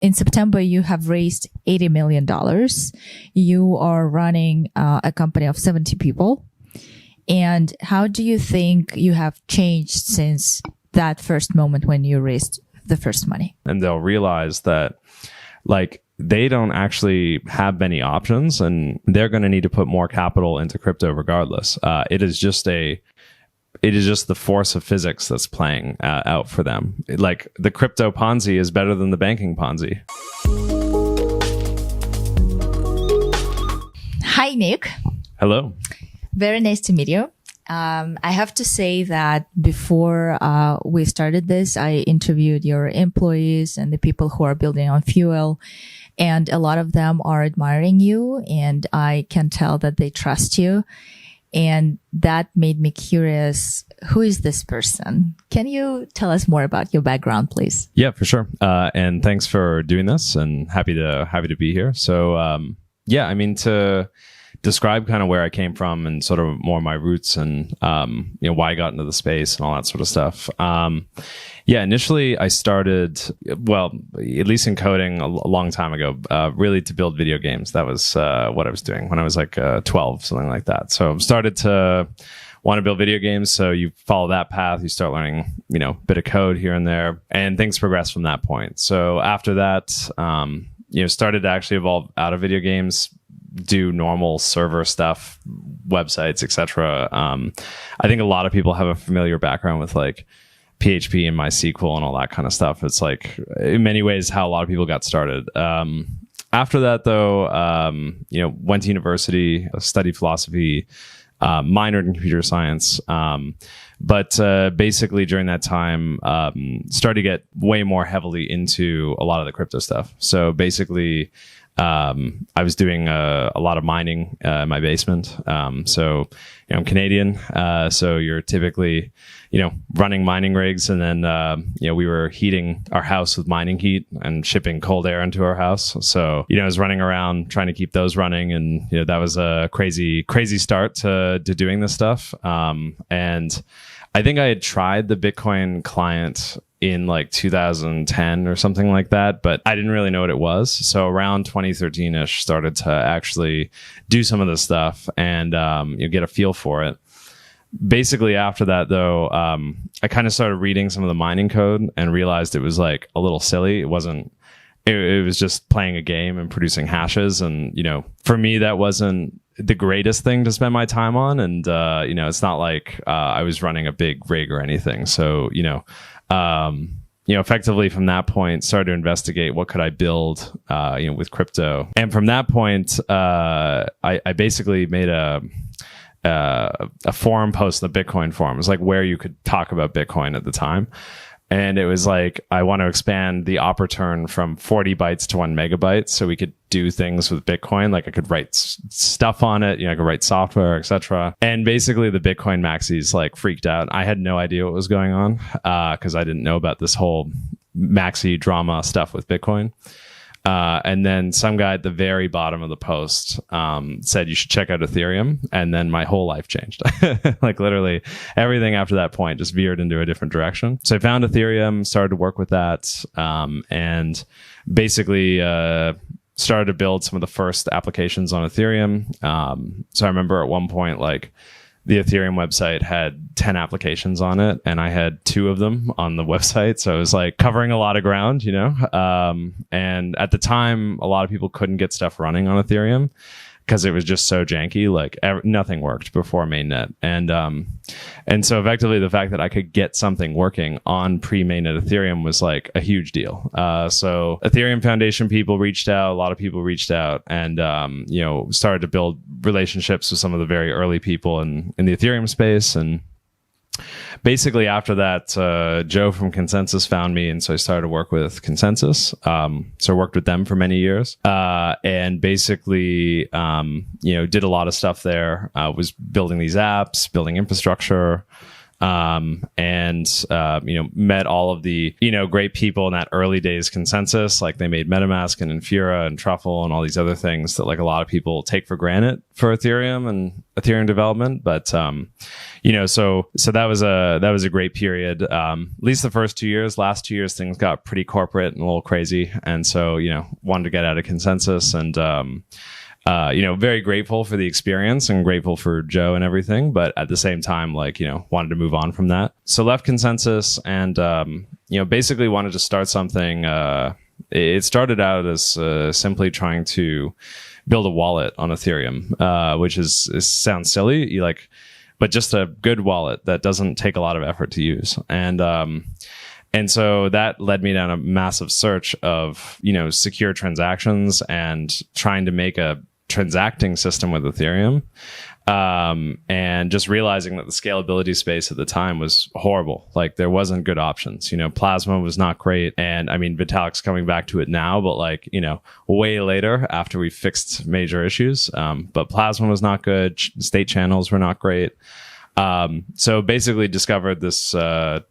in September, you have raised $80 million. You are running a company of 70 people. And how do you think you have changed since that first moment when you raised the first money? And they'll realize that like they don't actually have many options and they're going to need to put more capital into crypto regardless. It is just the force of physics that's playing out for them. Like the crypto Ponzi is better than the banking Ponzi. Hi, Nick. Hello. Very nice to meet you. I have to say that before we started this, I interviewed your employees and the people who are building on Fuel, and a lot of them are admiring you, and I can tell that they trust you. And that made me curious. Who is this person? Can you tell us more about your background, please? Yeah, for sure. And thanks for doing this, and happy to be here. So, yeah, I mean, to describe kind of where I came from and sort of more my roots and, why I got into the space and all that sort of stuff. Yeah, initially I started, well, at least in coding a long time ago, really to build video games. That was what I was doing when I was like 12, something like that. So I started to want to build video games. So you follow that path, you start learning, a bit of code here and there, and things progress from that point. So after that, started to actually evolve out of video games, do normal server stuff, websites, etc. I think a lot of people have a familiar background with like PHP and MySQL and all that kind of stuff. It's like in many ways how a lot of people got started. After that, though, went to university, studied philosophy, minored in computer science. But basically during that time, started to get way more heavily into a lot of the crypto stuff. So basically, I was doing a lot of mining in my basement. So I'm Canadian. So you're typically, running mining rigs, and then we were heating our house with mining heat and shipping cold air into our house. So I was running around trying to keep those running, and that was a crazy start to doing this stuff. And I think I had tried the Bitcoin client in like 2010 or something like that, but I didn't really know what it was. So around 2013-ish, started to actually do some of this stuff and get a feel for it. Basically after that, though, I kind of started reading some of the mining code and realized it was like a little silly. It wasn't. It was just playing a game and producing hashes, and for me that wasn't the greatest thing to spend my time on. And it's not like I was running a big rig or anything. So effectively from that point, started to investigate what could I build, with crypto. And from that point, I basically made a forum post in the Bitcoin forum. It was like where you could talk about Bitcoin at the time. And it was like, I want to expand the op return from 40 bytes to 1 megabyte so we could do things with Bitcoin. Like I could write stuff on it, I could write software, etc. And basically the Bitcoin maxis like freaked out. I had no idea what was going on because I didn't know about this whole maxi drama stuff with Bitcoin. And then some guy at the very bottom of the post said you should check out Ethereum, and then my whole life changed. Like literally everything after that point just veered into a different direction. So I found Ethereum, started to work with that, and basically started to build some of the first applications on Ethereum. So I remember at one point, like, the Ethereum website had 10 applications on it, and I had 2 of them on the website. So it was like covering a lot of ground, and at the time, a lot of people couldn't get stuff running on Ethereum because it was just so janky. Like nothing worked before mainnet. And so effectively the fact that I could get something working on pre-mainnet Ethereum was like a huge deal. So Ethereum Foundation people reached out, a lot of people reached out, and, started to build relationships with some of the very early people in the Ethereum space. And basically after that, Joe from Consensus found me, and so I started to work with Consensus. So I worked with them for many years, and basically, did a lot of stuff there. Was building these apps, building infrastructure, met all of the, great people in that early days consensus. Like they made MetaMask and Infura and Truffle and all these other things that like a lot of people take for granted for Ethereum and Ethereum development. But, so that was a great period. At least the first 2 years. Last 2 years, things got pretty corporate and a little crazy. And so, wanted to get out of consensus and, very grateful for the experience and grateful for Joe and everything. But at the same time, wanted to move on from that. So left consensus and, basically wanted to start something. It started out as simply trying to build a wallet on Ethereum, which sounds silly, but just a good wallet that doesn't take a lot of effort to use. And so that led me down a massive search of, secure transactions and trying to make a transacting system with Ethereum. And just realizing that the scalability space at the time was horrible. Like there wasn't good options. Plasma was not great. And I mean, Vitalik's coming back to it now, but way later after we fixed major issues. But Plasma was not good. State channels were not great. So basically discovered this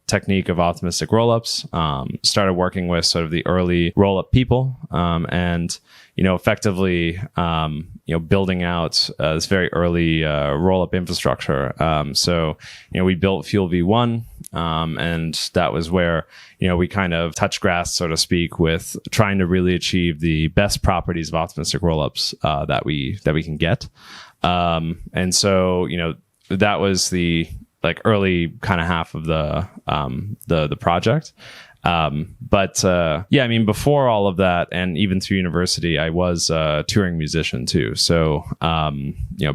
technique of optimistic rollups, started working with sort of the early rollup people, and effectively building out this very early rollup infrastructure. So we built Fuel V1, and that was where we kind of touched grass, so to speak, with trying to really achieve the best properties of optimistic rollups that we can get. And so that was the early kind of half of the project. Before all of that, and even through university, I was a touring musician too. So,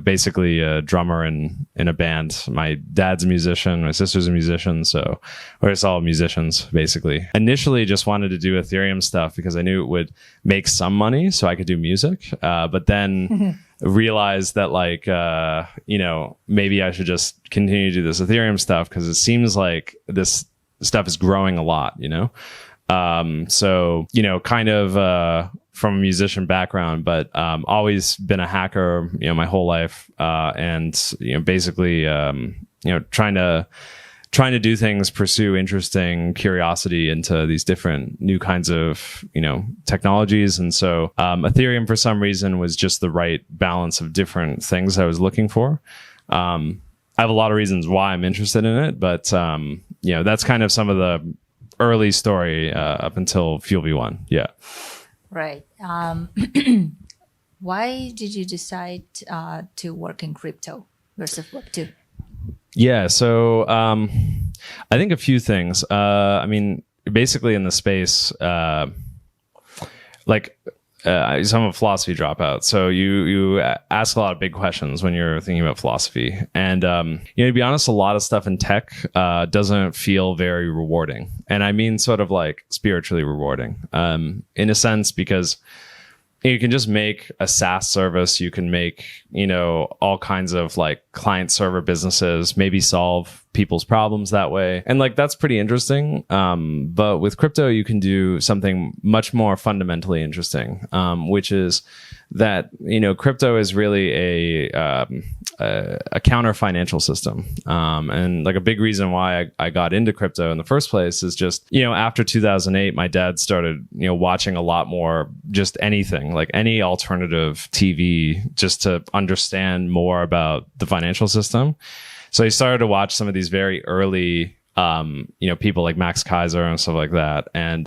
basically a drummer in a band. My dad's a musician, my sister's a musician. So we're just all musicians, basically. Initially just wanted to do Ethereum stuff because I knew it would make some money so I could do music. But then realized that maybe I should just continue to do this Ethereum stuff because it seems like this stuff is growing a lot, from a musician background, but always been a hacker, my whole life, and basically trying to do things, pursue interesting curiosity into these different new kinds of, technologies. And so Ethereum, for some reason, was just the right balance of different things I was looking for. I have a lot of reasons why I'm interested in it, but that's kind of some of the early story up until Fuel V1. Yeah. Right. Why did you decide to work in crypto versus Web2? Yeah. So I think a few things. Basically in the space, I'm a philosophy dropout. So you ask a lot of big questions when you're thinking about philosophy. And, to be honest, a lot of stuff in tech doesn't feel very rewarding. And I mean sort of spiritually rewarding in a sense, because you can just make a SaaS service. You can make, all kinds of client server businesses, maybe solve people's problems that way. And that's pretty interesting. But with crypto, you can do something much more fundamentally interesting, which is that, crypto is really a counter financial system. And a big reason why I got into crypto in the first place is just, after 2008, my dad started, watching a lot more just anything, any alternative TV, just to understand more about the financial system. So he started to watch some of these very early, people like Max Kaiser and stuff like that. And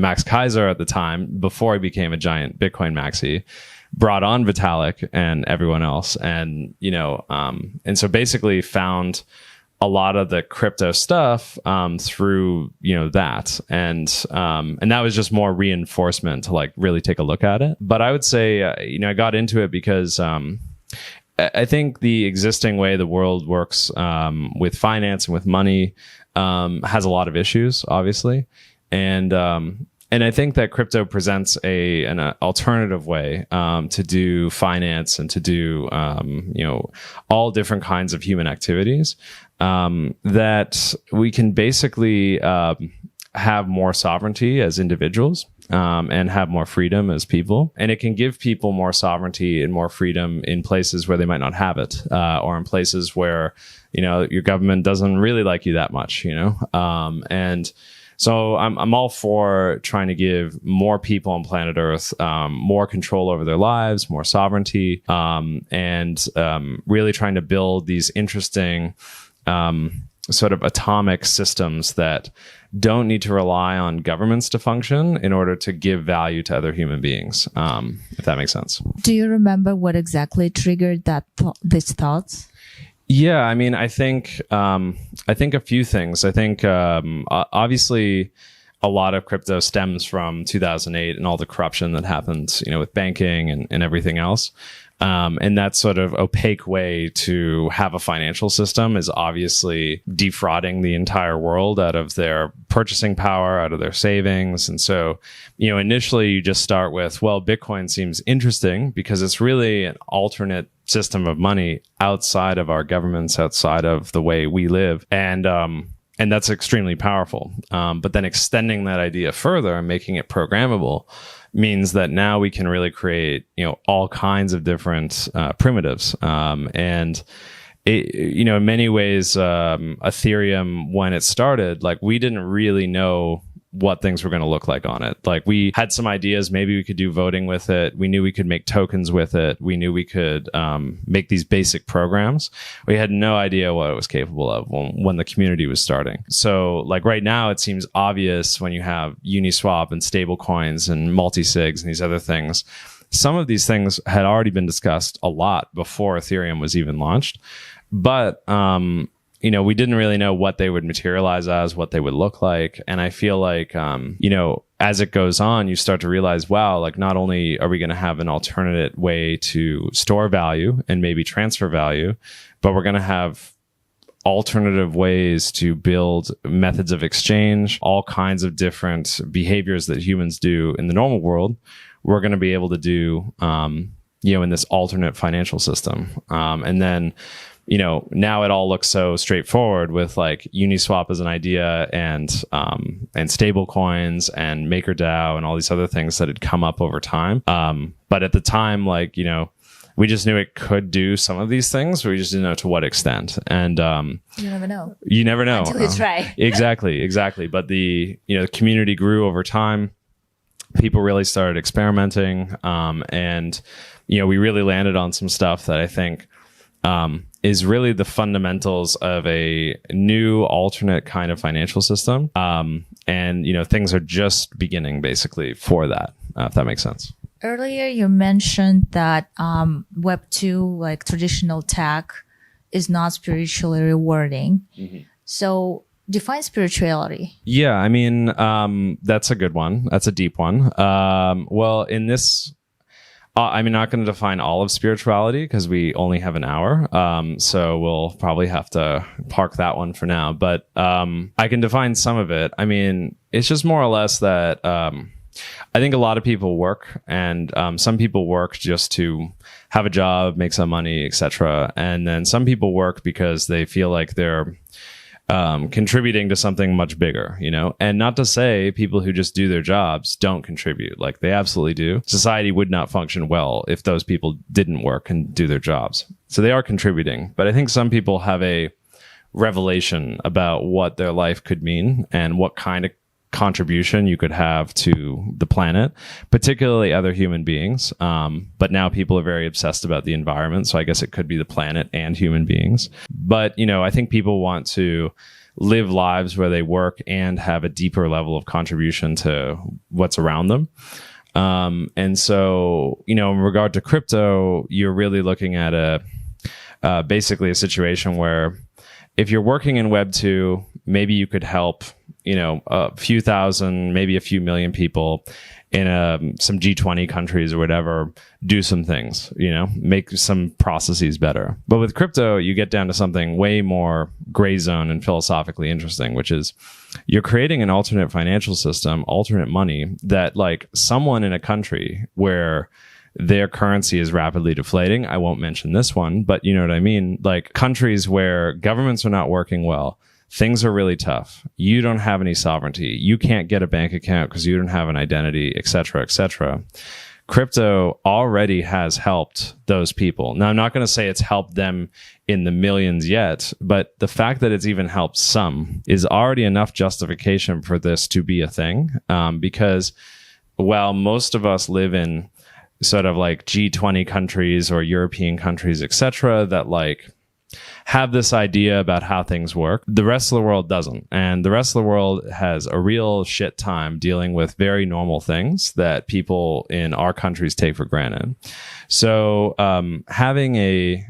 Max Kaiser at the time, before he became a giant Bitcoin maxi, brought on Vitalik and everyone else. And, and so basically found a lot of the crypto stuff through, that. And that was just more reinforcement to really take a look at it. But I would say, I got into it because I think the existing way the world works with finance and with money has a lot of issues, obviously. And I think that crypto presents an alternative way to do finance and to do all different kinds of human activities that we can basically have more sovereignty as individuals. and have more freedom as people. And it can give people more sovereignty and more freedom in places where they might not have it, or in places where, your government doesn't really like you that much, and so I'm all for trying to give more people on planet Earth more control over their lives, more sovereignty, and really trying to build these interesting sort of atomic systems that don't need to rely on governments to function in order to give value to other human beings, if that makes sense. Do you remember what exactly triggered these thoughts? Yeah, I mean, I think a few things. I think obviously a lot of crypto stems from 2008 and all the corruption that happened, with banking and everything else. And that sort of opaque way to have a financial system is obviously defrauding the entire world out of their purchasing power, out of their savings. And so, initially you just start with, well, Bitcoin seems interesting because it's really an alternate system of money outside of our governments, outside of the way we live. And that's extremely powerful. But then extending that idea further and making it programmable means that now we can really create, all kinds of different primitives. And it, in many ways, Ethereum, when it started, like we didn't really know what things were going to look like on it. Like we had some ideas, maybe we could do voting with it. We knew we could make tokens with it. We knew we could make these basic programs. We had no idea what it was capable of when the community was starting. So like right now, it seems obvious when you have Uniswap and stable coins and multi-sigs and these other things. Some of these things had already been discussed a lot before Ethereum was even launched. But we didn't really know what they would materialize as, what they would look like. And I feel like, as it goes on, you start to realize, wow, like not only are we going to have an alternate way to store value and maybe transfer value, but we're going to have alternative ways to build methods of exchange, all kinds of different behaviors that humans do in the normal world. We're going to be able to do, in this alternate financial system. And then, now it all looks so straightforward with like Uniswap as an idea and stable coins and MakerDAO and all these other things that had come up over time. But at the time, like, we just knew it could do some of these things, but we just didn't know to what extent. And you never know. You never know. Until you try. Exactly. But the community grew over time. People really started experimenting. And we really landed on some stuff that I think is really the fundamentals of a new alternate kind of financial system. And things are just beginning basically for that, if that makes sense. Earlier, you mentioned that Web 2, like traditional tech, is not spiritually rewarding. Mm-hmm. So define spirituality. Yeah, I mean, that's a good one. That's a deep one. Well, in this... I'm not going to define all of spirituality because we only have an hour. So we'll probably have to park that one for now. But I can define some of it. I mean, it's just more or less that I think a lot of people work, and some people work just to have a job, make some money, etc. And then some people work because they feel like they're contributing to something much bigger, and not to say people who just do their jobs don't contribute. Like they absolutely do. Society would not function well if those people didn't work and do their jobs. So they are contributing. But I think some people have a revelation about what their life could mean and what kind of contribution you could have to the planet, particularly other human beings. But now people are very obsessed about the environment. So I guess it could be the planet and human beings. But, I think people want to live lives where they work and have a deeper level of contribution to what's around them. And so, in regard to crypto, you're really looking at basically a situation where if you're working in Web 2, maybe you could help a few thousand, maybe a few million people in some G20 countries or whatever, do some things, make some processes better. But with crypto, you get down to something way more gray zone and philosophically interesting, which is you're creating an alternate financial system, alternate money that like someone in a country where their currency is rapidly deflating. I won't mention this one, but you know what I mean? Like countries where governments are not working well, things are really tough. You don't have any sovereignty. You can't get a bank account because you don't have an identity, et cetera, et cetera. Crypto already has helped those people. Now, I'm not going to say it's helped them in the millions yet, but the fact that it's even helped some is already enough justification for this to be a thing. Because while most of us live in sort of like G20 countries or European countries, et cetera, that like have this idea about how things work, the rest of the world doesn't. And the rest of the world has a real shit time dealing with very normal things that people in our countries take for granted. So having a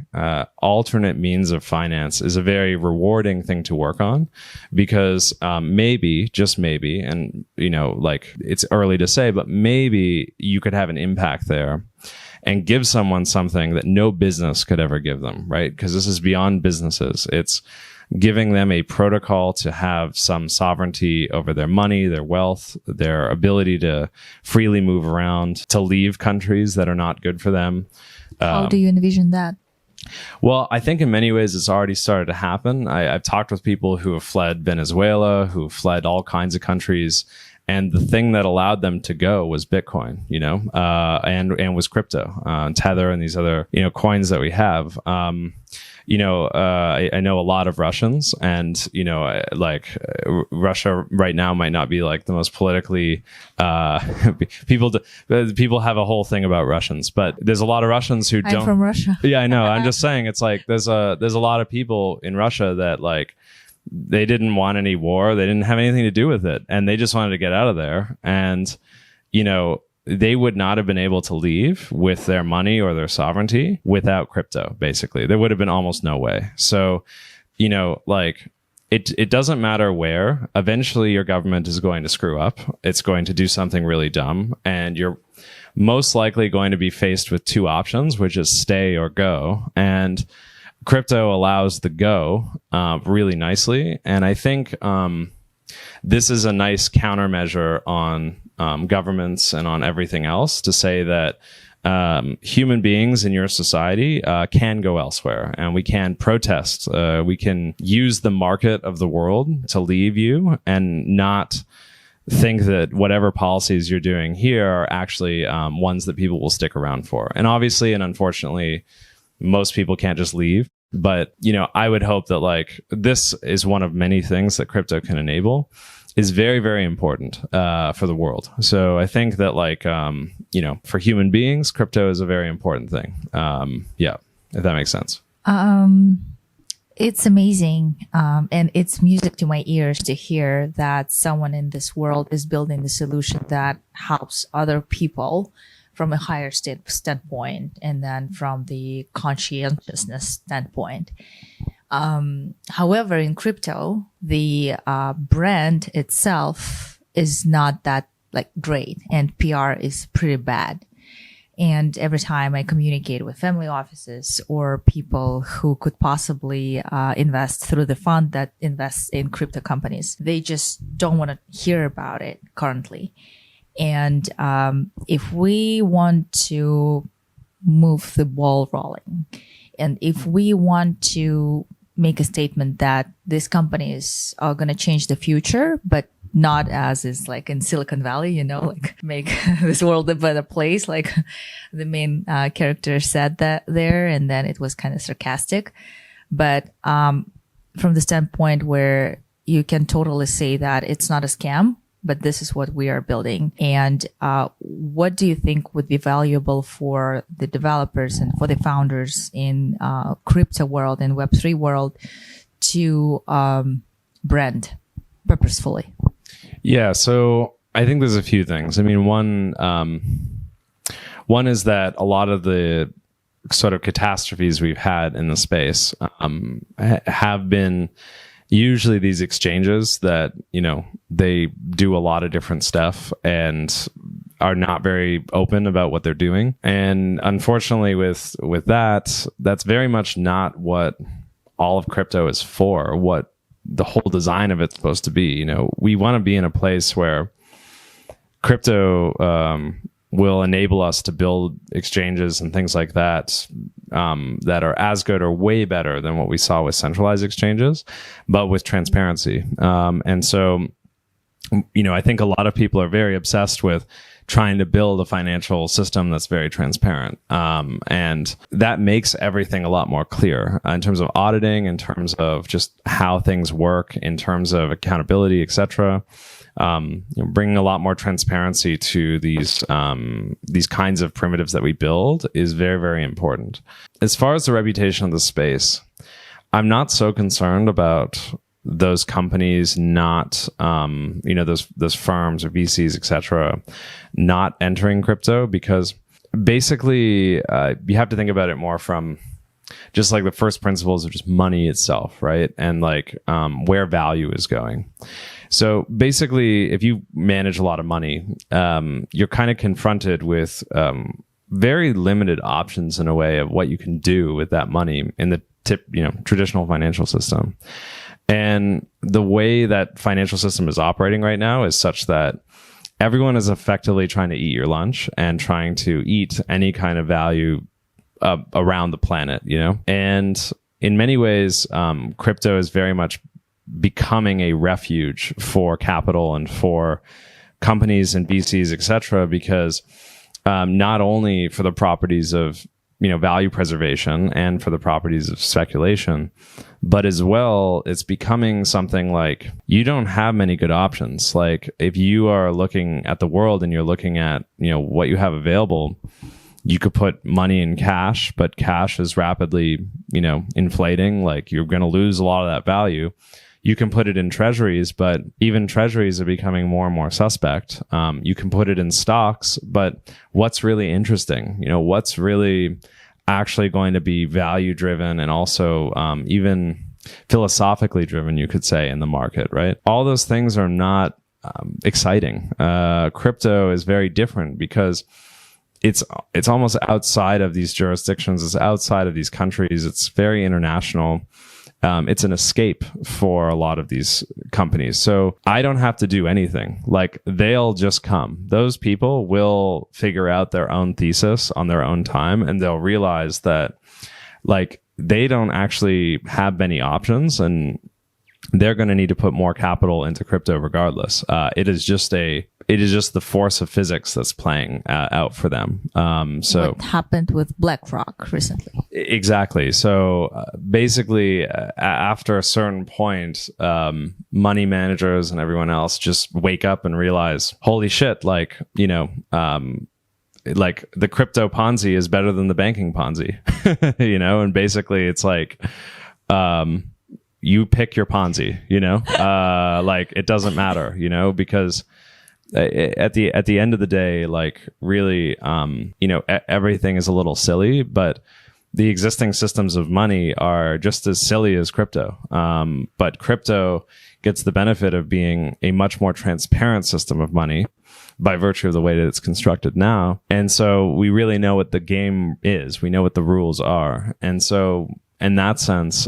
alternate means of finance is a very rewarding thing to work on, because maybe, just maybe, and like it's early to say, but maybe you could have an impact there and give someone something that no business could ever give them, right? Because this is beyond businesses. It's giving them a protocol to have some sovereignty over their money, their wealth, their ability to freely move around, to leave countries that are not good for them. How do you envision that? Well, I think in many ways it's already started to happen. I've talked with people who have fled Venezuela, who have fled all kinds of countries. And the thing that allowed them to go was Bitcoin, and was crypto, Tether, and these other, coins that we have. I know a lot of Russians, and Russia right now might not be like the most politically people have a whole thing about Russians, but there's a lot of Russians who don't. I'm from Russia. Yeah, I know. I'm just saying, it's like there's a lot of people in Russia that like, they didn't want any war. They didn't have anything to do with it. And they just wanted to get out of there. And, they would not have been able to leave with their money or their sovereignty without crypto, basically. There would have been almost no way. So, it doesn't matter where. Eventually, your government is going to screw up. It's going to do something really dumb. And you're most likely going to be faced with two options, which is stay or go. And crypto allows the go really nicely. And I think this is a nice countermeasure on governments and on everything else, to say that human beings in your society can go elsewhere, and we can protest. We can use the market of the world to leave you, and not think that whatever policies you're doing here are actually ones that people will stick around for. And obviously, and unfortunately, most people can't just leave. But, I would hope that like this is one of many things that crypto can enable, is very, very important for the world. So I think that like, for human beings, crypto is a very important thing. If that makes sense. It's amazing. And it's music to my ears to hear that someone in this world is building the solution that helps other people from a higher standpoint, and then from the conscientiousness standpoint. However, in crypto, the brand itself is not that like great, and PR is pretty bad. And every time I communicate with family offices or people who could possibly invest through the fund that invests in crypto companies, they just don't want to hear about it currently. And if we want to move the ball rolling, and if we want to make a statement that these companies are going to change the future, but not as is like in Silicon Valley, like make this world a better place, like the main character said that there, and then it was kind of sarcastic. But from the standpoint where you can totally say that it's not a scam, but this is what we are building. And what do you think would be valuable for the developers and for the founders in crypto world and Web3 world to brand purposefully? Yeah, so I think there's a few things. I mean, one is that a lot of the sort of catastrophes we've had in the space have been usually these exchanges that, they do a lot of different stuff and are not very open about what they're doing. And unfortunately with that, that's very much not what all of crypto is for, what the whole design of it's supposed to be. We want to be in a place where crypto will enable us to build exchanges and things like that that are as good or way better than what we saw with centralized exchanges, but with transparency. And so, I think a lot of people are very obsessed with trying to build a financial system that's very transparent. And that makes everything a lot more clear in terms of auditing, in terms of just how things work, in terms of accountability, et cetera. Bringing a lot more transparency to these kinds of primitives that we build is very, very important. As far as the reputation of the space, I'm not so concerned about those companies not, those firms or VCs, et cetera, not entering crypto, because basically you have to think about it more from just like the first principles of just money itself, right? And like where value is going. So basically, if you manage a lot of money, you're kind of confronted with very limited options in a way of what you can do with that money in the traditional financial system. And the way that financial system is operating right now is such that everyone is effectively trying to eat your lunch and trying to eat any kind of value around the planet, And in many ways, crypto is very much becoming a refuge for capital and for companies and VCs, et cetera, because not only for the properties of value preservation and for the properties of speculation, but as well, it's becoming something like you don't have many good options. Like if you are looking at the world and you're looking at, what you have available, you could put money in cash, but cash is rapidly, inflating. Like you're going to lose a lot of that value. You can put it in treasuries, but even treasuries are becoming more and more suspect. You can put it in stocks, but what's really interesting? What's really actually going to be value driven and also even philosophically driven, you could say, in the market, right? All those things are not exciting. Crypto is very different because it's almost outside of these jurisdictions. It's outside of these countries. It's very international. It's an escape for a lot of these companies. So I don't have to do anything. Like they'll just come. Those people will figure out their own thesis on their own time, and they'll realize that like they don't actually have many options, and they're going to need to put more capital into crypto regardless. It is just the force of physics that's playing out for them. So what happened with BlackRock recently? Exactly. So basically, after a certain point, money managers and everyone else just wake up and realize, holy shit, like the crypto Ponzi is better than the banking Ponzi, and basically it's like, you pick your Ponzi, like it doesn't matter, because at the end of the day, like really, everything is a little silly, but the existing systems of money are just as silly as crypto. But crypto gets the benefit of being a much more transparent system of money by virtue of the way that it's constructed now. And so we really know what the game is. We know what the rules are. And so in that sense,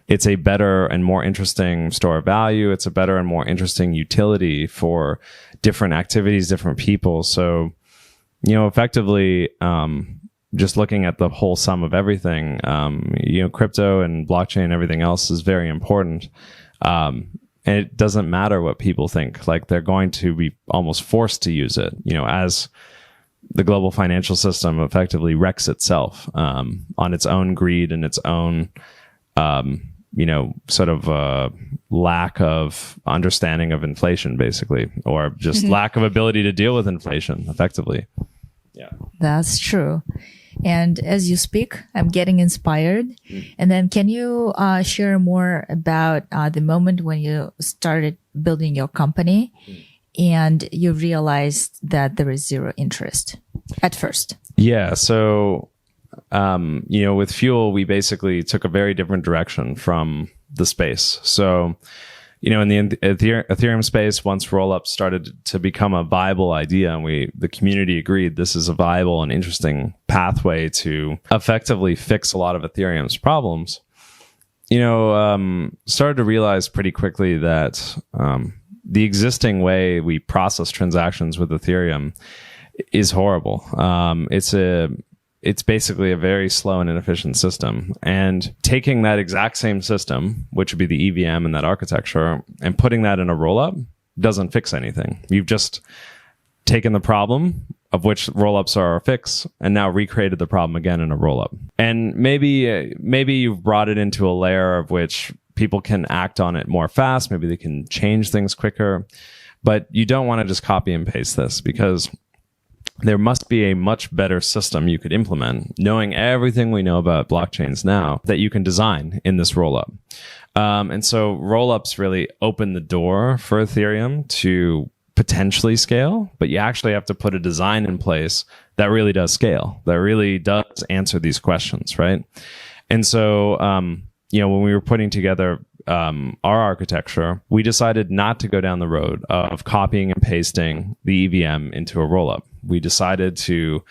it's a better and more interesting store of value. It's a better and more interesting utility for different activities, different people. So, effectively, just looking at the whole sum of everything, crypto and blockchain and everything else is very important. And it doesn't matter what people think. Like they're going to be almost forced to use it, as the global financial system effectively wrecks itself on its own greed and its own, lack of understanding of inflation, basically, or just lack of ability to deal with inflation effectively. Yeah, that's true. And as you speak, I'm getting inspired. And then can you share more about the moment when you started building your company and you realized that there is zero interest at first? Yeah. So, with Fuel, we basically took a very different direction from the space. So, in the Ethereum space, once rollup started to become a viable idea, and the community agreed this is a viable and interesting pathway to effectively fix a lot of Ethereum's problems, started to realize pretty quickly that the existing way we process transactions with Ethereum is horrible. it's basically a very slow and inefficient system. And taking that exact same system, which would be the EVM and that architecture, and putting that in a rollup doesn't fix anything. You've just taken the problem, of which rollups are a fix, and now recreated the problem again in a rollup. And maybe you've brought it into a layer of which people can act on it more fast. Maybe they can change things quicker. But you don't want to just copy and paste this, because there must be a much better system you could implement, knowing everything we know about blockchains now, that you can design in this rollup. And so rollups really open the door for Ethereum to potentially scale, but you actually have to put a design in place that really does scale, that really does answer these questions, right? And so, when we were putting together our architecture, we decided not to go down the road of copying and pasting the EVM into a rollup. We decided to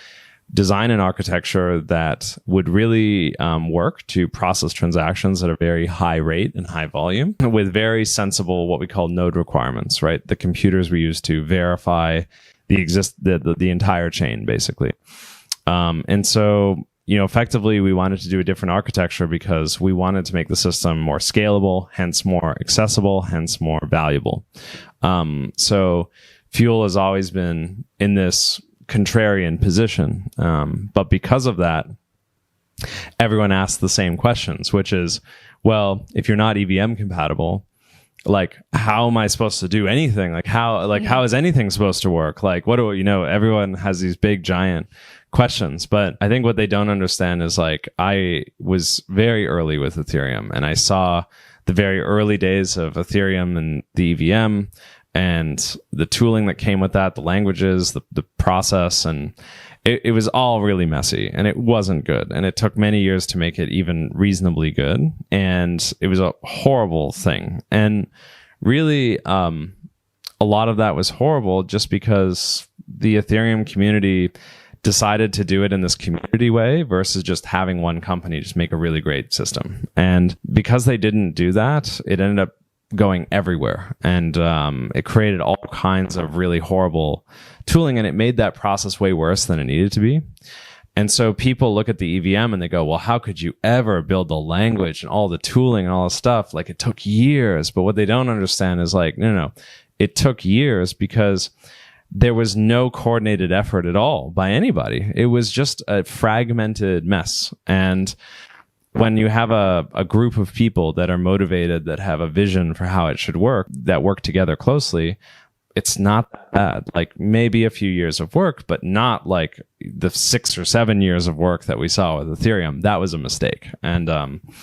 design an architecture that would really work to process transactions at a very high rate and high volume with very sensible, what we call node requirements, right? The computers we use to verify the entire chain, basically. And so, effectively, we wanted to do a different architecture because we wanted to make the system more scalable, hence more accessible, hence more valuable. So Fuel has always been in this contrarian position. But because of that, everyone asks the same questions, which is, well, if you're not EVM compatible, like, how am I supposed to do anything? How is anything supposed to work? Like, everyone has these big, giant questions. But I think what they don't understand is, like, I was very early with Ethereum, and I saw the very early days of Ethereum and the EVM and the tooling that came with that, the languages, the process, and it was all really messy, and it wasn't good. And it took many years to make it even reasonably good. And it was a horrible thing. And really, a lot of that was horrible just because the Ethereum community decided to do it in this community way versus just having one company just make a really great system. And because they didn't do that, it ended up going everywhere, and it created all kinds of really horrible tooling, and it made that process way worse than it needed to be. And so people look at the EVM and they go, well, how could you ever build the language and all the tooling and all the stuff? Like, it took years. But what they don't understand is, like, no, it took years because there was no coordinated effort at all by anybody. It was just a fragmented mess. And when you have a group of people that are motivated, that have a vision for how it should work, that work together closely, it's not that bad. Like, maybe a few years of work, but not like the 6 or 7 years of work that we saw with Ethereum. That was a mistake. And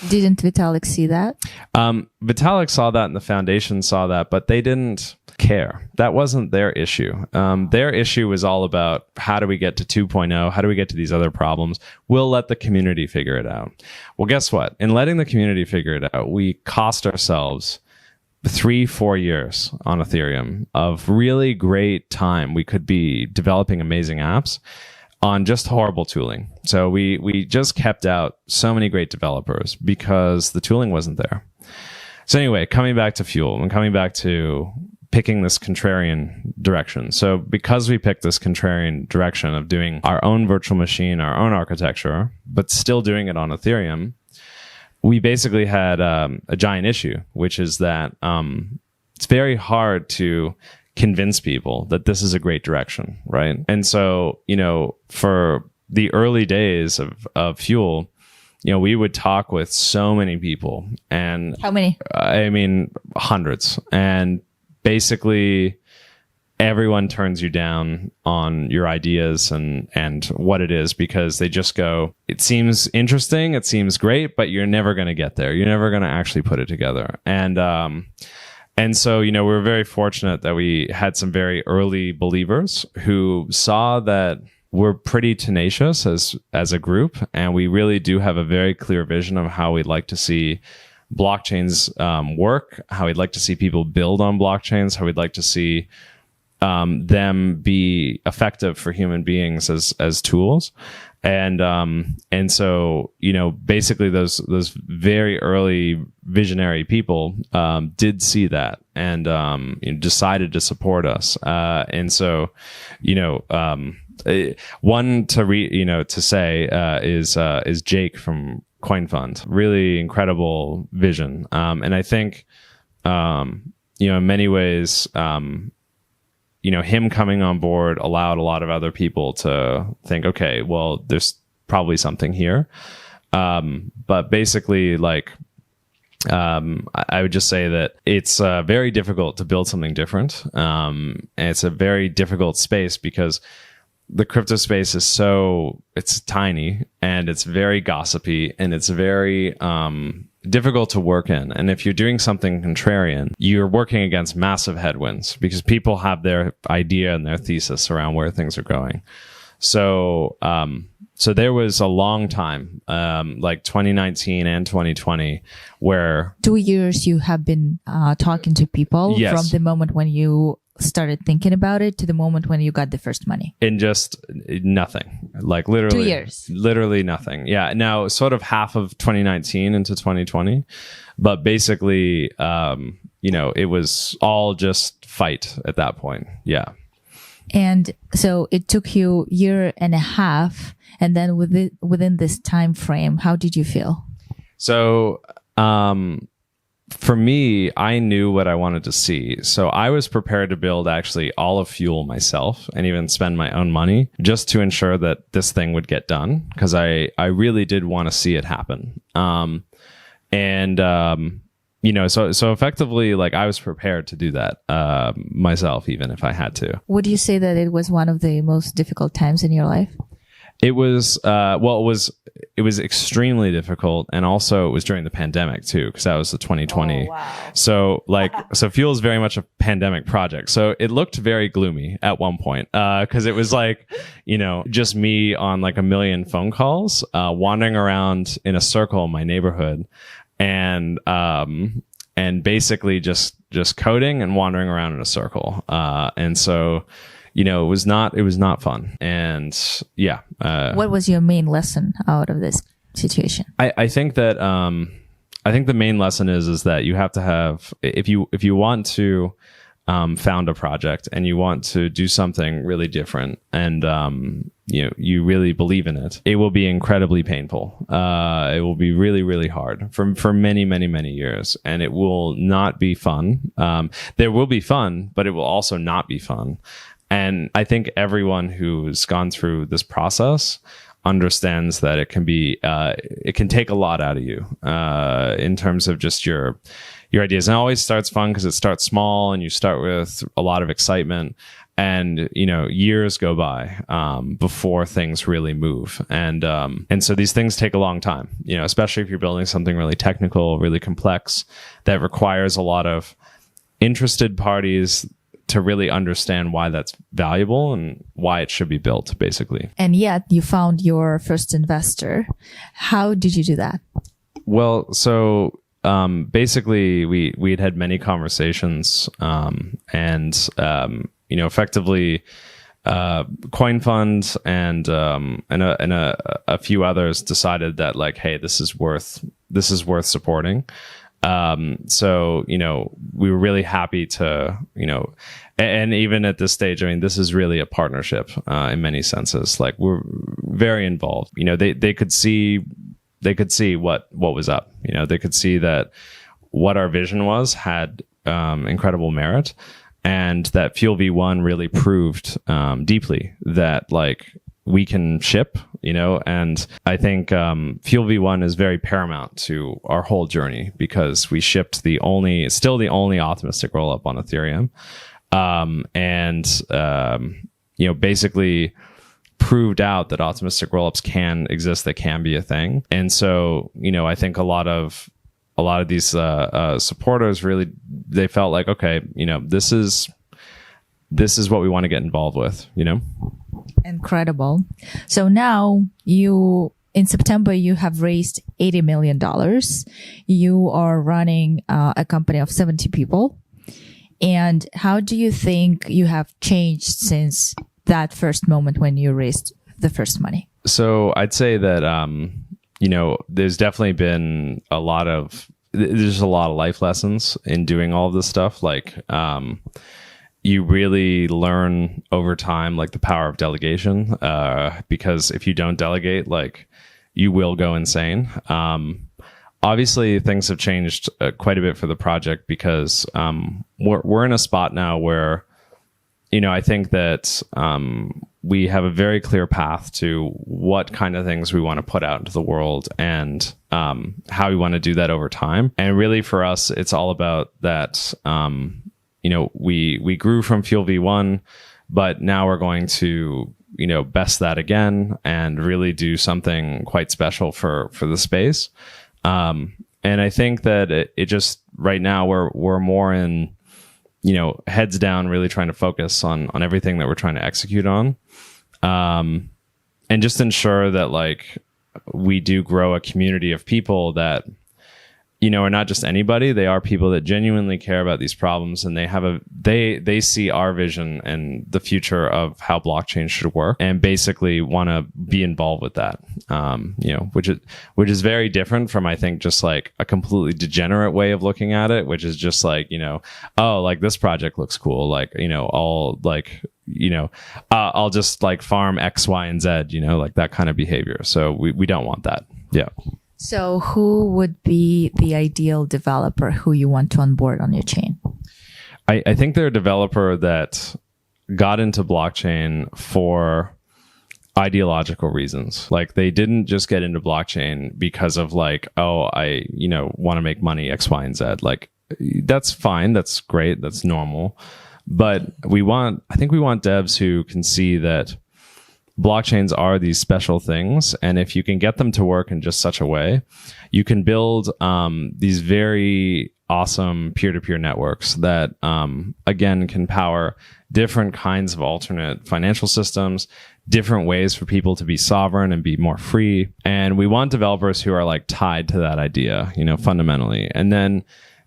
didn't Vitalik see that? Vitalik saw that, and the foundation saw that, but they didn't care. That wasn't their issue. Their issue was all about, how do we get to 2.0? How do we get to these other problems? We'll let the community figure it out. Well, guess what? In letting the community figure it out, we cost ourselves 3-4 years on Ethereum of really great time. We could be developing amazing apps on just horrible tooling. So we just kept out so many great developers because the tooling wasn't there. So anyway, coming back to Fuel and coming back to picking this contrarian direction. So because we picked this contrarian direction of doing our own virtual machine, our own architecture, but still doing it on Ethereum, we basically had a giant issue, which is that it's very hard to convince people that this is a great direction, right? And so, for the early days of Fuel, we would talk with so many people. And how many? I mean, hundreds. And basically, everyone turns you down on your ideas and what it is, because they just go, it seems interesting, it seems great, but you're never going to get there. You're never going to actually put it together. And so, we were very fortunate that we had some very early believers who saw that we're pretty tenacious as a group, and we really do have a very clear vision of how we'd like to see blockchains work, how we'd like to see people build on blockchains, how we'd like to see them be effective for human beings as tools. And so, basically those very early visionary people did see that and decided to support us. And so, one to say is Jake from Coin Fund. Really incredible vision. And I think, in many ways, him coming on board allowed a lot of other people to think, okay, well, there's probably something here. But basically, like, I would just say that it's very difficult to build something different. And it's a very difficult space because the crypto space it's tiny and it's very gossipy and it's very difficult to work in. And if you're doing something contrarian, you're working against massive headwinds because people have their idea and their thesis around where things are going. So there was a long time, like 2019 and 2020, where 2 years you have been talking to people Yes. from the moment when you started thinking about it to the moment when you got the first money. in just nothing, like literally 2 years. literally nothing. Yeah. Now sort of half of 2019 into 2020, but basically, it was all just fight at that point. Yeah. And so it took you a year and a half. And then within this time frame, how did you feel? So, for me, I knew what I wanted to see. So I was prepared to build actually all of Fuel myself and even spend my own money just to ensure that this thing would get done. Cause I really did want to see it happen. So effectively, like, I was prepared to do that, myself, even if I had to. Would you say that it was one of the most difficult times in your life? It was, it was extremely difficult. And also it was during the pandemic too, because that was the 2020. Oh, wow. So Fuel is very much a pandemic project. So it looked very gloomy at one point, because it was like, just me on like a million phone calls, wandering around in a circle in my neighborhood and basically just coding and wandering around in a circle. And so, it was not fun. And yeah. What was your main lesson out of this situation? I think that, I think the main lesson is that you have to have, if you want to, found a project and you want to do something really different and, you really believe in it, it will be incredibly painful. It will be really, really hard for many, many, many years, and it will not be fun. There will be fun, but it will also not be fun. And I think everyone who's gone through this process understands that it can take a lot out of you, in terms of just your ideas. And it always starts fun because it starts small and you start with a lot of excitement, and years go by before things really move. And so these things take a long time, especially if you're building something really technical, really complex, that requires a lot of interested parties to really understand why that's valuable and why it should be built, basically. And yet you found your first investor. How did you do that? Well, so basically we had many conversations, and effectively Coin Fund and a few others decided that, like, hey, this is worth supporting. So, we were really happy to, and even at this stage, I mean, this is really a partnership, in many senses. Like, we're very involved. They could see what was up. They could see that what our vision had, incredible merit, and that Fuel V1 really proved, deeply that, like, we can ship, and I think Fuel V1 is very paramount to our whole journey because we shipped still the only optimistic rollup on Ethereum, and basically proved out that optimistic rollups can exist, that can be a thing. And so, I think a lot of these supporters really, they felt like, okay, this is what we want to get involved with, Incredible. So now in September, you have raised $80 million. You are running a company of 70 people. And how do you think you have changed since that first moment when you raised the first money? So I'd say that, there's definitely been there's a lot of life lessons in doing all of this stuff. Like, you really learn over time, like the power of delegation, because if you don't delegate, like you will go insane. Obviously, things have changed quite a bit for the project because we're in a spot now where, I think that we have a very clear path to what kind of things we want to put out into the world and how we want to do that over time. And really, for us, it's all about that. We grew from Fuel V1, but now we're going to best that again and really do something quite special for the space. And I think that it just right now we're more in, heads down, really trying to focus on everything that we're trying to execute on. And just ensure that like we do grow a community of people that, are not just anybody. They are people that genuinely care about these problems, and they see our vision and the future of how blockchain should work, and basically want to be involved with that. Which is very different from, I think, just like a completely degenerate way of looking at it, which is just like, oh, like this project looks cool. Like, I'll just like farm X, Y, and Z, like that kind of behavior. So we don't want that. Yeah. So who would be the ideal developer who you want to onboard on your chain? I think they're a developer that got into blockchain for ideological reasons. Like they didn't just get into blockchain because of like, oh, I, want to make money X, Y, and Z. Like that's fine. That's great. That's normal. But I think we want devs who can see that blockchains are these special things, and if you can get them to work in just such a way, you can build these very awesome peer-to-peer networks that, again, can power different kinds of alternate financial systems, different ways for people to be sovereign and be more free. And we want developers who are like tied to that idea, fundamentally. And then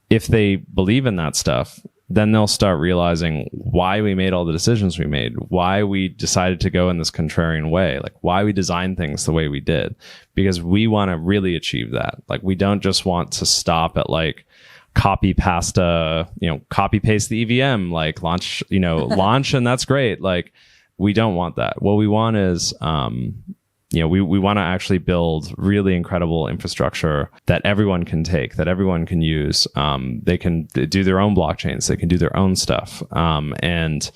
if they believe in that stuff, then they'll start realizing why we made all the decisions we made, why we decided to go in this contrarian way, like why we designed things the way we did, because we want to really achieve that. Like we don't just want to stop at like copy paste the EVM, like launch, launch, and that's great. Like we don't want that. What we want is, we want to actually build really incredible infrastructure that everyone can take, that everyone can use. They can do their own blockchains. They can do their own stuff. And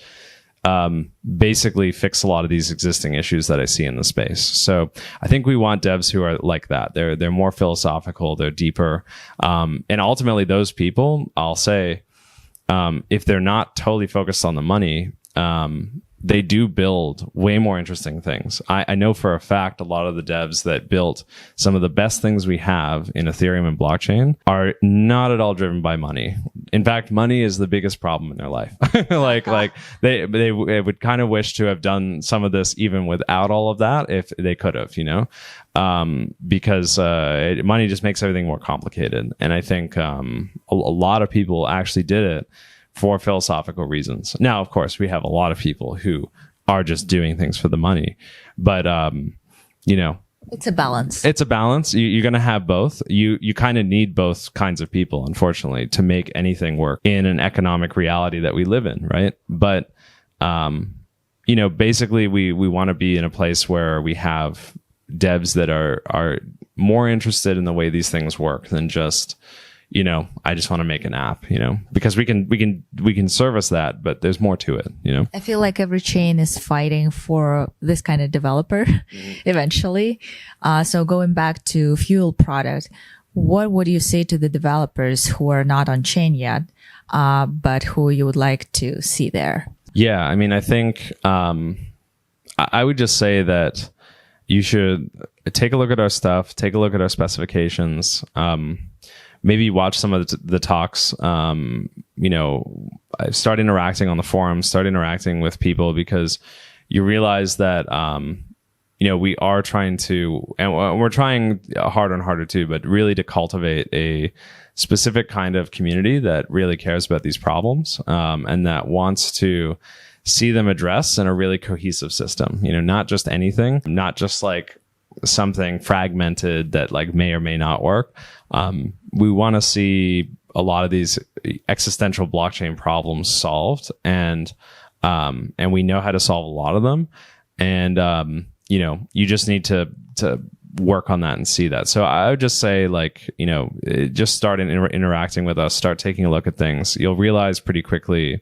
basically fix a lot of these existing issues that I see in the space. So I think we want devs who are like that. They're more philosophical. They're deeper. And ultimately those people, I'll say, if they're not totally focused on the money, they do build way more interesting things. I know for a fact a lot of the devs that built some of the best things we have in Ethereum and blockchain are not at all driven by money. In fact, money is the biggest problem in their life. like they would kind of wish to have done some of this even without all of that if they could have, because money just makes everything more complicated. And I think a lot of people actually did it for philosophical reasons. Now, of course, we have a lot of people who are just doing things for the money, but it's a balance. It's a balance. You're going to have both. You kind of need both kinds of people, unfortunately, to make anything work in an economic reality that we live in, right? But basically, we want to be in a place where we have devs that are more interested in the way these things work than just, I just want to make an app, because we can service that, but there's more to it, I feel like every chain is fighting for this kind of developer eventually. So going back to Fuel product, what would you say to the developers who are not on chain yet, but who you would like to see there? Yeah, I mean, I think I would just say that you should take a look at our stuff, take a look at our specifications, maybe watch some of the talks, start interacting on the forums, start interacting with people, because you realize that, we are trying to, and we're trying harder and harder too, but really to cultivate a specific kind of community that really cares about these problems, and that wants to see them addressed in a really cohesive system, not just anything, not just like something fragmented that like may or may not work. We want to see a lot of these existential blockchain problems solved, and we know how to solve a lot of them. And you just need to work on that and see that. So I would just say, like, just start interacting with us, start taking a look at things. You'll realize pretty quickly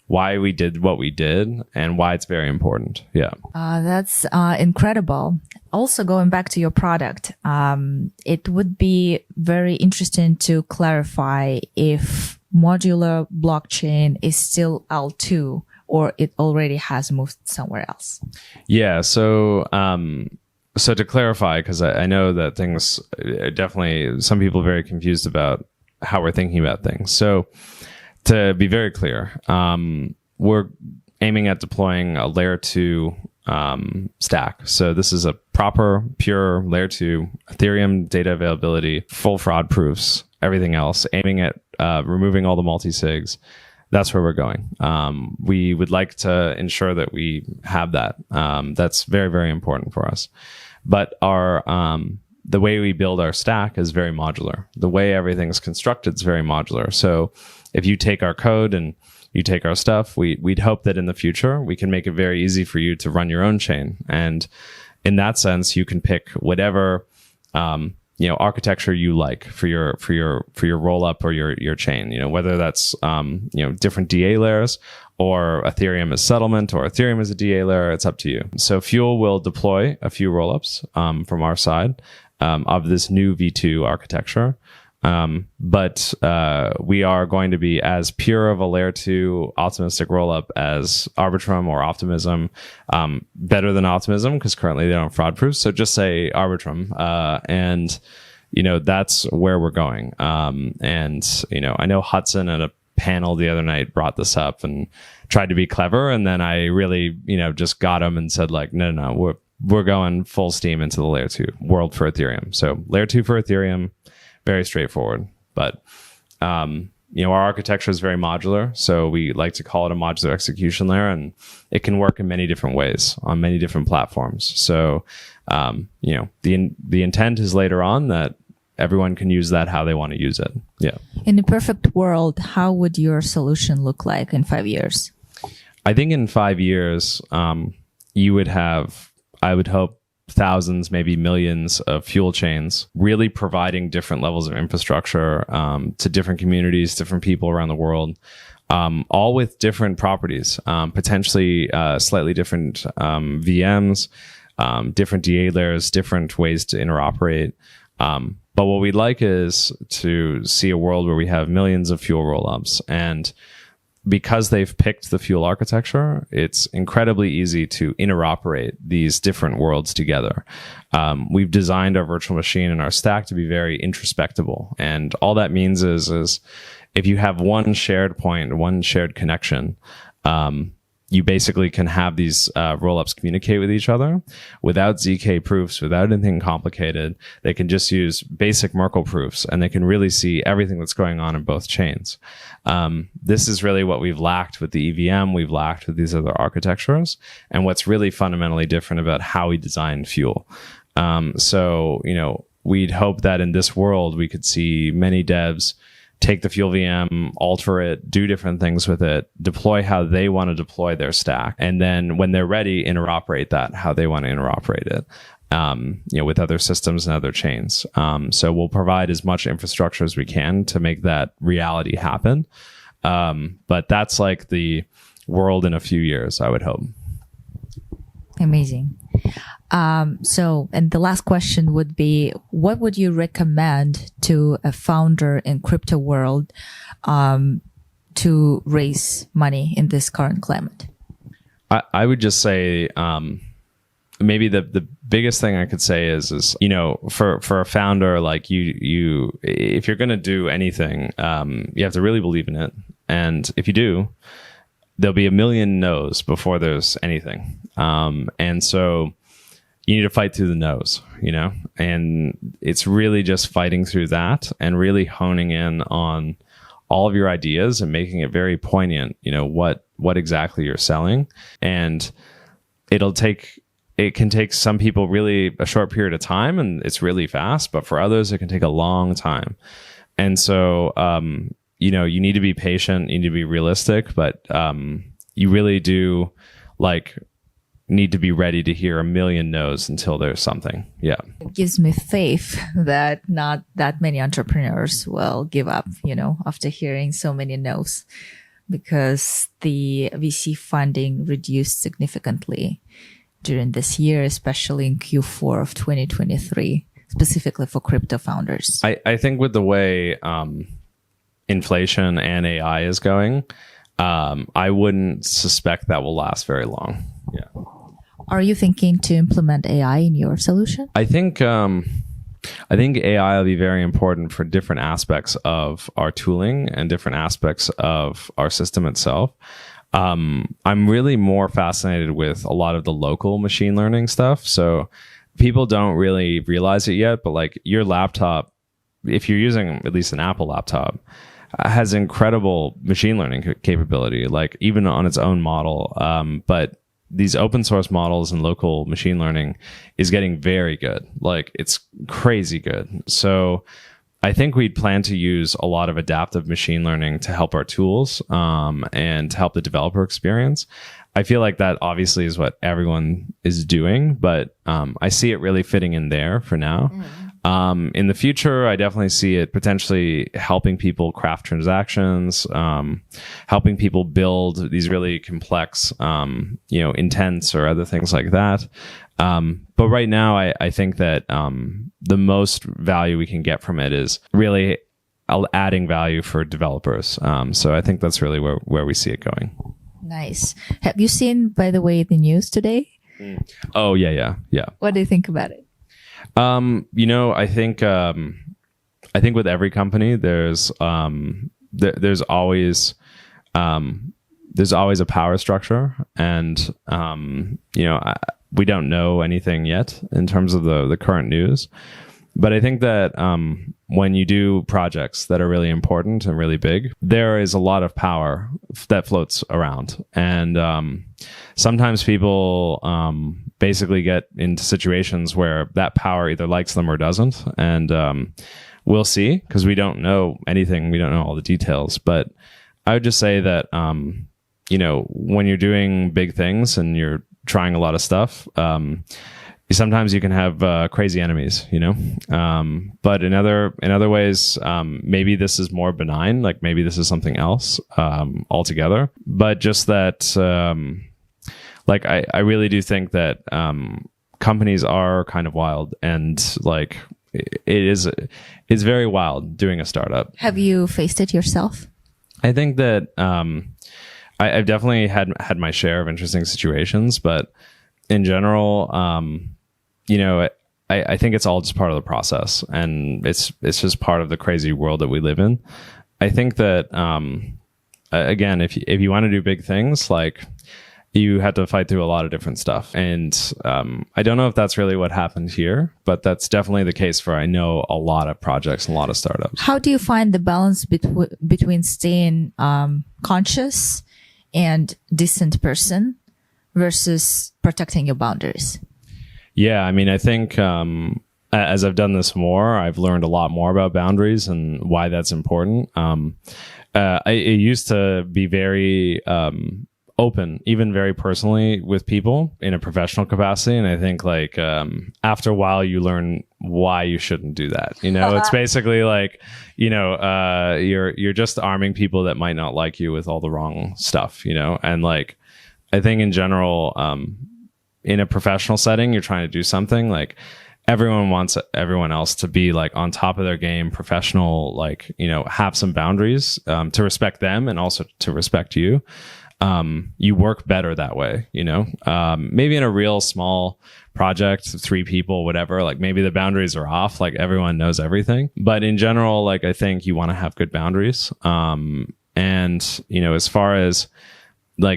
why we did what we did and why it's very important. Yeah. That's incredible. Also, going back to your product, it would be very interesting to clarify if modular blockchain is still L2 or it already has moved somewhere else. Yeah. So to clarify, because I know that things definitely, some people are very confused about how we're thinking about things. So to be very clear, we're aiming at deploying a layer 2 stack. So this is a proper, pure layer 2 Ethereum data availability, full fraud proofs, everything else, aiming at removing all the multi-sigs. That's where we're going. We would like to ensure that we have that. That's very, very important for us. But the way we build our stack is very modular. The way everything's constructed is very modular. So if you take our code and you take our stuff, we'd hope that in the future we can make it very easy for you to run your own chain. And in that sense, you can pick whatever architecture you like for your roll up or your chain. Whether that's different DA layers, or Ethereum as settlement, or Ethereum as a DA layer. It's up to you. So Fuel will deploy a few rollups from our side of this new V2 architecture. But we are going to be as pure of a layer 2 optimistic rollup as Arbitrum or Optimism, better than Optimism because currently they don't fraud proof. So just say Arbitrum, and that's where we're going. And I know Hudson at a panel the other night brought this up and tried to be clever, and then I really just got him and said, like, no, we're going full steam into the layer 2 world for Ethereum. So layer 2 for Ethereum. Very straightforward, but our architecture is very modular, so we like to call it a modular execution layer, and it can work in many different ways on many different platforms. So the intent is later on that everyone can use that how they want to use it. Yeah. In a perfect world, how would your solution look like in 5 years? I think in 5 years, you would have, I would hope, thousands, maybe millions of fuel chains, really providing different levels of infrastructure to different communities, different people around the world, all with different properties, potentially slightly different VMs, different DA layers, different ways to interoperate. But what we'd like is to see a world where we have millions of fuel rollups, and because they've picked the fuel architecture, it's incredibly easy to interoperate these different worlds together. We've designed our virtual machine and our stack to be very introspectable. And all that means is if you have one shared point, one shared connection, you basically can have these rollups communicate with each other without ZK proofs, without anything complicated. They can just use basic Merkle proofs, and they can really see everything that's going on in both chains. This is really what we've lacked with the EVM, we've lacked with these other architectures, and what's really fundamentally different about how we design Fuel. We'd hope that in this world, we could see many devs take the Fuel VM, alter it, do different things with it, deploy how they want to deploy their stack. And then when they're ready, interoperate that, how they want to interoperate it, with other systems and other chains. So we'll provide as much infrastructure as we can to make that reality happen. But that's like the world in a few years, I would hope. Amazing. And the last question would be, what would you recommend to a founder in crypto world to raise money in this current climate? I would just say maybe the biggest thing I could say is for a founder, like you if you're going to do anything, you have to really believe in it. And if you do, there'll be a million no's before there's anything. And so you need to fight through the no's, and it's really just fighting through that and really honing in on all of your ideas and making it very poignant, what exactly you're selling. And it can take some people really a short period of time, and it's really fast, but for others, it can take a long time. And so, you need to be patient, you need to be realistic, but you really do like need to be ready to hear a million no's until there's something. Yeah. It gives me faith that not that many entrepreneurs will give up, after hearing so many no's, because the VC funding reduced significantly during this year, especially in Q4 of 2023, specifically for crypto founders. I think with the way inflation and AI is going, I wouldn't suspect that will last very long. Yeah. Are you thinking to implement AI in your solution? I think AI will be very important for different aspects of our tooling and different aspects of our system itself. I'm really more fascinated with a lot of the local machine learning stuff. So people don't really realize it yet, but like your laptop, if you're using at least an Apple laptop, has incredible machine learning capability, like even on its own model. But these open source models and local machine learning is getting very good. Like it's crazy good. So I think we'd plan to use a lot of adaptive machine learning to help our tools, and to help the developer experience. I feel like that obviously is what everyone is doing, but I see it really fitting in there for now. In the future, I definitely see it potentially helping people craft transactions, helping people build these really complex, intents or other things like that. But right now, I think that the most value we can get from it is really adding value for developers. So I think that's really where we see it going. Nice. Have you seen, by the way, the news today? Oh, yeah. What do you think about it? I think with every company, there's always a power structure, and we don't know anything yet in terms of the current news. But I think that when you do projects that are really important and really big, there is a lot of power that floats around. And sometimes people basically get into situations where that power either likes them or doesn't. And we'll see, because we don't know anything. We don't know all the details. But I would just say that, when you're doing big things and you're trying a lot of stuff, sometimes you can have crazy enemies, but in other ways, maybe this is more benign, like maybe this is something else altogether. But just that, I really do think that companies are kind of wild, and like it's very wild doing a startup. Have you faced it yourself? I think that I've definitely had my share of interesting situations, but in general, I think it's all just part of the process, and it's just part of the crazy world that we live in. I think that, again, if you want to do big things, like you had to fight through a lot of different stuff. And I don't know if that's really what happened here, but that's definitely the case for, I know, a lot of projects and a lot of startups. How do you find the balance between staying conscious and decent person versus protecting your boundaries? Yeah, I mean, I think as I've done this more, I've learned a lot more about boundaries and why that's important. It used to be very open, even very personally, with people in a professional capacity. And I think after a while, you learn why you shouldn't do that. It's basically like, you're just arming people that might not like you with all the wrong stuff, and I think in general, in a professional setting, you're trying to do something, like everyone wants everyone else to be like on top of their game, professional, have some boundaries, to respect them and also to respect you. You work better that way, maybe in a real small project, 3 people, whatever, like maybe the boundaries are off, like everyone knows everything. But in general, I think you want to have good boundaries. And, as far as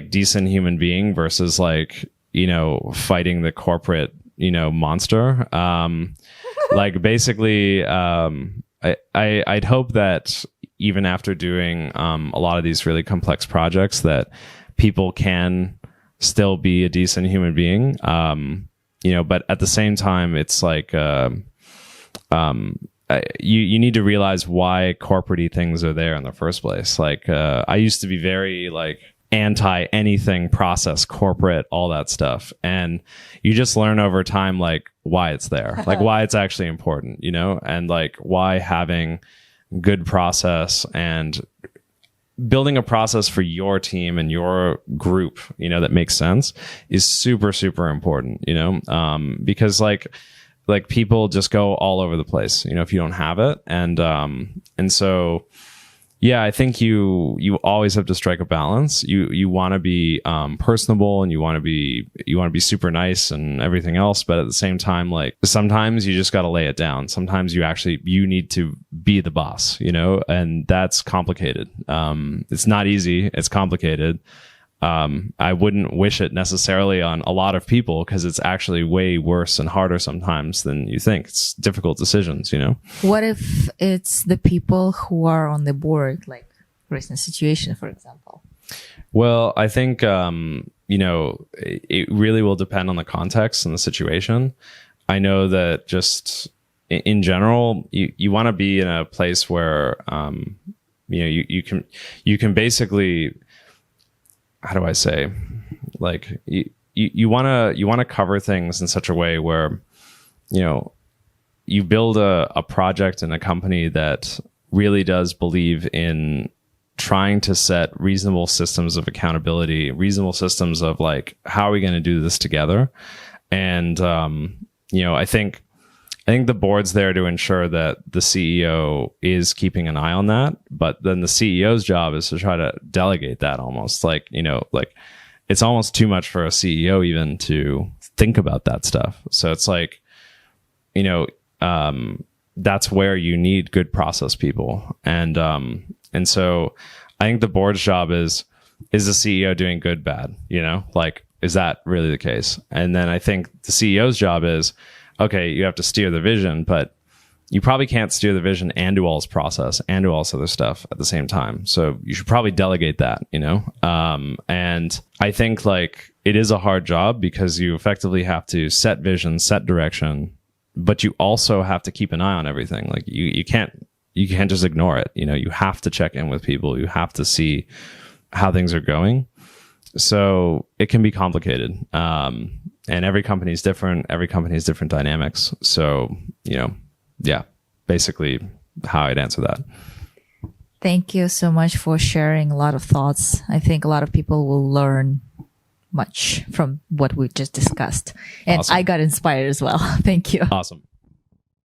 decent human being versus fighting the corporate, monster. Basically, I'd hope that even after doing a lot of these really complex projects, that people can still be a decent human being. But at the same time, it's you need to realize why corporate things are there in the first place. Like, I used to be very like anti anything process, corporate, all that stuff. And you just learn over time, like why it's there, like why it's actually important, you know, and like why having good process and building a process for your team and your group, you know, that makes sense is super, super important, you know, because like people just go all over the place, you know, if you don't have it. And so, yeah, I think you always have to strike a balance. You want to be personable, and you want to be super nice and everything else, but at the same time, like sometimes you just got to lay it down. Sometimes you need to be the boss, you know, and that's complicated. It's not easy. It's complicated. I wouldn't wish it necessarily on a lot of people, because it's actually way worse and harder sometimes than you think. It's difficult decisions, you know? What if it's the people who are on the board, like recent situation, for example? Well, I think, you know, it really will depend on the context and the situation. I know that just in general, you want to be in a place where, you know, you can basically, how do I say, like you want to cover things in such a way where, you know, you build a project and a company that really does believe in trying to set reasonable systems of accountability, reasonable systems of like, how are we going to do this together? And, you know, I think the board's there to ensure that the CEO is keeping an eye on that, but then the CEO's job is to try to delegate that almost, like, you know, like it's almost too much for a CEO even to think about that stuff. So it's like, you know, that's where you need good process people. And so I think the board's job is the CEO doing good, bad, you know, like, is that really the case? And then I think the CEO's job is, okay, you have to steer the vision, but you probably can't steer the vision and do all this process and do all this other stuff at the same time. So you should probably delegate that, you know? And I think like it is a hard job, because you effectively have to set vision, set direction, but you also have to keep an eye on everything. Like you can't just ignore it. You know, you have to check in with people. You have to see how things are going. So it can be complicated. And every company is different. Every company has different dynamics. So, you know, yeah, basically how I'd answer that. Thank you so much for sharing a lot of thoughts. I think a lot of people will learn much from what we just discussed. And Awesome. I got inspired as well. Thank you. Awesome.